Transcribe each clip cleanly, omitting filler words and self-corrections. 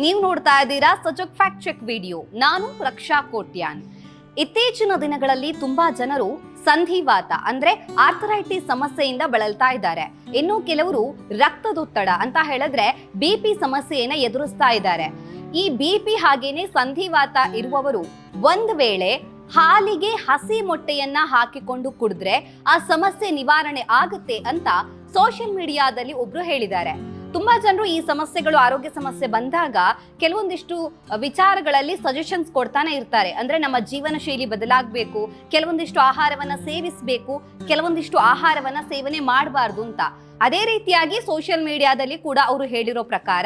ನೀವು ನೋಡ್ತಾ ಇದ್ದೀರಾ ಸಜಗ್ ಫ್ಯಾಕ್ಟ್ ಚೆಕ್ ವಿಡಿಯೋ. ನಾನು ರಕ್ಷಾ ಕೋಟ್ಯಾನ್. ಇತ್ತೀಚಿನ ದಿನಗಳಲ್ಲಿ ತುಂಬಾ ಜನರು ಸಂಧಿವಾತ ಅಂದ್ರೆ ಆರ್ಥರೈಟಿಸ್ ಸಮಸ್ಯೆಯಿಂದ ಬಳಲ್ತಾ ಇದ್ದಾರೆ. ಇನ್ನು ಕೆಲವರು ರಕ್ತದೊತ್ತಡ ಅಂತ ಹೇಳಿದ್ರೆ ಬಿಪಿ ಸಮಸ್ಯೆಯನ್ನ ಎದುರಿಸ್ತಾ ಇದ್ದಾರೆ. ಈ ಬಿಪಿ ಹಾಗೇನೆ ಸಂಧಿವಾತ ಇರುವವರು ಒಂದ್ ವೇಳೆ ಹಾಲಿಗೆ ಹಸಿ ಮೊಟ್ಟೆಯನ್ನ ಹಾಕಿಕೊಂಡು ಕುಡಿದ್ರೆ ಆ ಸಮಸ್ಯೆ ನಿವಾರಣೆ ಆಗುತ್ತೆ ಅಂತ ಸೋಷಿಯಲ್ ಮೀಡಿಯಾದಲ್ಲಿ ಒಬ್ರು ಹೇಳಿದ್ದಾರೆ. ತುಂಬಾ ಜನರು ಈ ಸಮಸ್ಯೆಗಳು ಆರೋಗ್ಯ ಸಮಸ್ಯೆ ಬಂದಾಗ ಕೆಲವೊಂದಿಷ್ಟು ವಿಚಾರಗಳಲ್ಲಿ ಸಜೆಷನ್ಸ್ ಕೊಡ್ತಾನೆ ಇರ್ತಾರೆ. ಅಂದ್ರೆ ನಮ್ಮ ಜೀವನ ಶೈಲಿ ಬದಲಾಗಬೇಕು, ಕೆಲವೊಂದಿಷ್ಟು ಆಹಾರವನ್ನ ಸೇವಿಸಬೇಕು, ಕೆಲವೊಂದಿಷ್ಟು ಆಹಾರವನ್ನ ಸೇವನೆ ಮಾಡಬಾರ್ದು ಅಂತ. ಅದೇ ರೀತಿಯಾಗಿ ಸೋಷಿಯಲ್ ಮೀಡಿಯಾದಲ್ಲಿ ಕೂಡ ಅವರು ಹೇಳಿರೋ ಪ್ರಕಾರ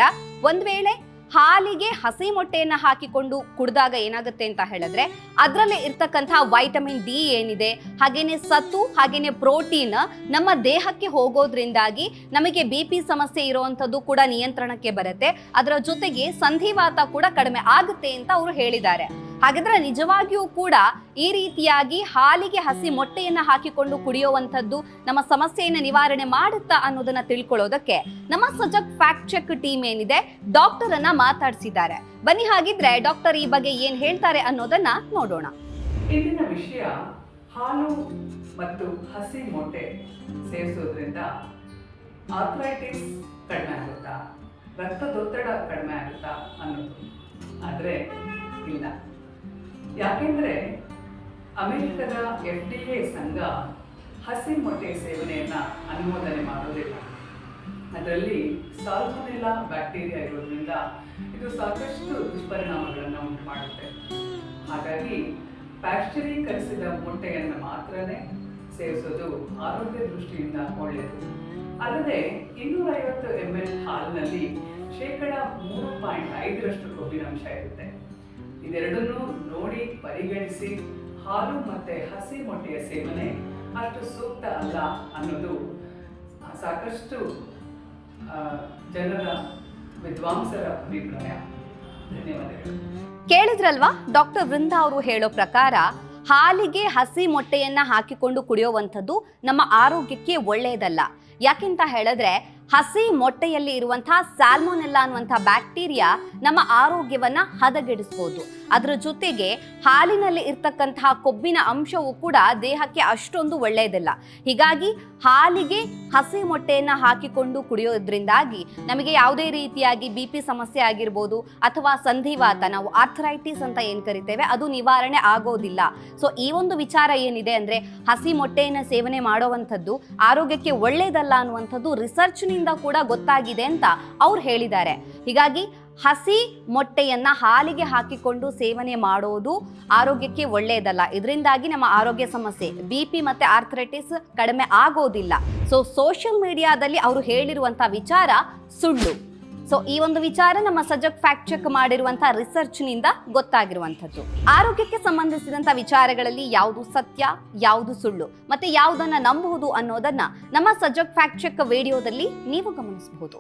ಒಂದ್ ವೇಳೆ ಹಾಲಿಗೆ ಹಸಿ ಮೊಟ್ಟೆಯನ್ನ ಹಾಕಿಕೊಂಡು ಕುಡಿದಾಗ ಏನಾಗುತ್ತೆ ಅಂತ ಹೇಳಿದ್ರೆ ಅದರಲ್ಲಿ ಇರ್ತಕ್ಕಂತಹ ವೈಟಮಿನ್ ಡಿ ಏನಿದೆ, ಹಾಗೇನೆ ಸತ್ತು, ಹಾಗೇನೆ ಪ್ರೋಟೀನ್ ನಮ್ಮ ದೇಹಕ್ಕೆ ಹೋಗೋದ್ರಿಂದಾಗಿ ನಮಗೆ ಬಿಪಿ ಸಮಸ್ಯೆ ಇರುವಂತದ್ದು ಕೂಡ ನಿಯಂತ್ರಣಕ್ಕೆ ಬರುತ್ತೆ. ಅದರ ಜೊತೆಗೆ ಸಂಧಿವಾತ ಕೂಡ ಕಡಿಮೆ ಆಗುತ್ತೆ ಅಂತ ಅವರು ಹೇಳಿದ್ದಾರೆ. ಹಾಗಾದ್ರೆ ನಿಜವಾಗಿಯೂ ಕೂಡ ಈ ರೀತಿಯಾಗಿ ಹಾಲಿಗೆ ಹಸಿ ಮೊಟ್ಟೆಯನ್ನ ಹಾಕಿಕೊಂಡು ಕುಡಿಯುವಂಥದ್ದು ನಮ್ಮ ಸಮಸ್ಯೆಯನ್ನ ನಿವಾರಣೆ ಮಾಡುತ್ತಾ ಅನ್ನೋದನ್ನ ತಿಳ್ಕೊಳ್ಳೋದಕ್ಕೆ ನಮ್ಮ ಸಜಗ್ ಫ್ಯಾಕ್ಟ್ ಚೆಕ್ ಟೀಮ್ ಏನಿದೆ ಡಾಕ್ಟರ್ ಅನ್ನ ಮಾತಾಡಿಸಿದ್ದಾರೆ. ಬನ್ನಿ ಹಾಗಿದ್ರೆ ಡಾಕ್ಟರ್ ಈ ಬಗ್ಗೆ ಏನ್ ಹೇಳ್ತಾರೆ ಅನ್ನೋದನ್ನ ನೋಡೋಣ. ಇಂದಿನ ವಿಷಯ ಹಾಲು ಮತ್ತು ಹಸಿ ಮೊಟ್ಟೆ ಸೇವಿಸೋದ್ರಿಂದ ಆರ್ಥರೈಟಿಸ್ ಕಡಿಮೆ ಆಗುತ್ತಾ, ರಕ್ತದೊತ್ತಡ ಕಡಿಮೆ ಆಗುತ್ತಾ ಅನ್ನೋದು. ಆದರೆ ಇಲ್ಲ. ಯಾಕೆಂದ್ರೆ ಅಮೆರಿಕದ FDA ಸಂಘ ಹಸಿ ಮೊಟ್ಟೆ ಸೇವನೆಯನ್ನ ಅನುಮೋದನೆ ಮಾಡೋದಿಲ್ಲ. ಅದರಲ್ಲಿ ಸಾಲ್ಮೊನೆಲ್ಲಾ ಬ್ಯಾಕ್ಟೀರಿಯಾ ಇರೋದ್ರಿಂದ ಇದು ಸಾಕಷ್ಟು ದುಷ್ಪರಿಣಾಮಗಳನ್ನು ಉಂಟು ಮಾಡುತ್ತೆ. ಹಾಗಾಗಿ ಪ್ಯಾಶ್ಚರೀಕರಿಸಿದ ಮೊಟ್ಟೆಯನ್ನು ಮಾತ್ರನೇ ಸೇವಿಸೋದು ಆರೋಗ್ಯ ದೃಷ್ಟಿಯಿಂದ ಒಳ್ಳೆಯದು. ಅಲ್ಲದೆ 250 ml ಹಾಲಿನಲ್ಲಿ 3.5% ಕೊಬ್ಬಿನಾಂಶ ಇರುತ್ತೆ. ಇದೆರಡನ್ನೂ ನೋಡಿ ಪರಿಗಣಿಸಿ ಹಾಲು ಮತ್ತೆ ಹಸಿ ಮೊಟ್ಟೆಯ ಸೇವನೆ ಅಷ್ಟು ಸೂಕ್ತ ಅಲ್ಲ ಅನ್ನೋದು ಸಾಕಷ್ಟು ಜನರ ವಿದ್ವಾಂಸರ ಅಭಿಪ್ರಾಯ. ಧನ್ಯವಾದಗಳು. ಕೇಳಿದ್ರಲ್ವಾ ಡಾಕ್ಟರ್ ವೃಂದಾ ಅವರು ಹೇಳೋ ಪ್ರಕಾರ ಹಾಲಿಗೆ ಹಸಿ ಮೊಟ್ಟೆಯನ್ನ ಹಾಕಿಕೊಂಡು ಕುಡಿಯುವಂಥದ್ದು ನಮ್ಮ ಆರೋಗ್ಯಕ್ಕೆ ಒಳ್ಳೆಯದಲ್ಲ. ಯಾಕೆಂತ ಹೇಳಿದ್ರೆ ಹಸಿ ಮೊಟ್ಟೆಯಲ್ಲಿ ಇರುವಂತಹ ಸಾಲ್ಮೊನೆಲ್ಲಾ ಅನ್ನುವಂತಹ ಬ್ಯಾಕ್ಟೀರಿಯಾ ನಮ್ಮ ಆರೋಗ್ಯವನ್ನ ಹದಗೆಡಿಸಬಹುದು. ಅದರ ಜೊತೆಗೆ ಹಾಲಿನಲ್ಲಿ ಇರ್ತಕ್ಕಂತಹ ಕೊಬ್ಬಿನ ಅಂಶವು ಕೂಡ ದೇಹಕ್ಕೆ ಅಷ್ಟೊಂದು ಒಳ್ಳೆಯದಿಲ್ಲ. ಹೀಗಾಗಿ ಹಾಲಿಗೆ ಹಸಿ ಮೊಟ್ಟೆಯನ್ನ ಹಾಕಿಕೊಂಡು ಕುಡಿಯೋದ್ರಿಂದಾಗಿ ನಮಗೆ ಯಾವುದೇ ರೀತಿಯಾಗಿ ಬಿಪಿ ಸಮಸ್ಯೆ ಆಗಿರ್ಬೋದು ಅಥವಾ ಸಂಧಿವಾತ, ನಾವು ಆರ್ಥರೈಟಿಸ್ ಅಂತ ಏನ್ ಕರಿತೇವೆ, ಅದು ನಿವಾರಣೆ ಆಗೋದಿಲ್ಲ. ಸೊ ಈ ಒಂದು ವಿಚಾರ ಏನಿದೆ ಅಂದ್ರೆ ಹಸಿ ಮೊಟ್ಟೆಯನ್ನ ಸೇವನೆ ಮಾಡುವಂಥದ್ದು ಆರೋಗ್ಯಕ್ಕೆ ಒಳ್ಳೆಯದಲ್ಲ ಅನ್ನುವಂಥದ್ದು ರಿಸರ್ಚ್ ನಿಂದ ಕೂಡ ಗೊತ್ತಾಗಿದೆ ಅಂತ ಅವ್ರು ಹೇಳಿದ್ದಾರೆ. ಹೀಗಾಗಿ ಹಸಿ ಮೊಟ್ಟೆಯನ್ನ ಹಾಲಿಗೆ ಹಾಕಿಕೊಂಡು ಸೇವನೆ ಮಾಡೋದು ಆರೋಗ್ಯಕ್ಕೆ ಒಳ್ಳೆಯದಲ್ಲ. ಇದರಿಂದಾಗಿ ನಮ್ಮ ಆರೋಗ್ಯ ಸಮಸ್ಯೆ ಬಿಪಿ ಮತ್ತೆ ಆರ್ಥರೈಟಿಸ್ ಕಡಿಮೆ ಆಗೋದಿಲ್ಲ. ಸೊ ಸೋಷಿಯಲ್ ಮೀಡಿಯಾದಲ್ಲಿ ಅವರು ಹೇಳಿರುವಂತಹ ವಿಚಾರ ಸುಳ್ಳು. ಸೊ ಈ ಒಂದು ವಿಚಾರ ನಮ್ಮ ಸಜಗ್ ಫ್ಯಾಕ್ಟ್ ಚೆಕ್ ಮಾಡಿರುವಂತಹ ರಿಸರ್ಚ್ ನಿಂದ ಗೊತ್ತಾಗಿರುವಂತದ್ದು. ಆರೋಗ್ಯಕ್ಕೆ ಸಂಬಂಧಿಸಿದಂತ ವಿಚಾರಗಳಲ್ಲಿ ಯಾವುದು ಸತ್ಯ, ಯಾವುದು ಸುಳ್ಳು, ಮತ್ತೆ ಯಾವುದನ್ನ ನಂಬಬಹುದು ಅನ್ನೋದನ್ನ ನಮ್ಮ ಸಜಗ್ ಫ್ಯಾಕ್ಟ್ ಚೆಕ್ ವಿಡಿಯೋದಲ್ಲಿ ನೀವು ಗಮನಿಸಬಹುದು.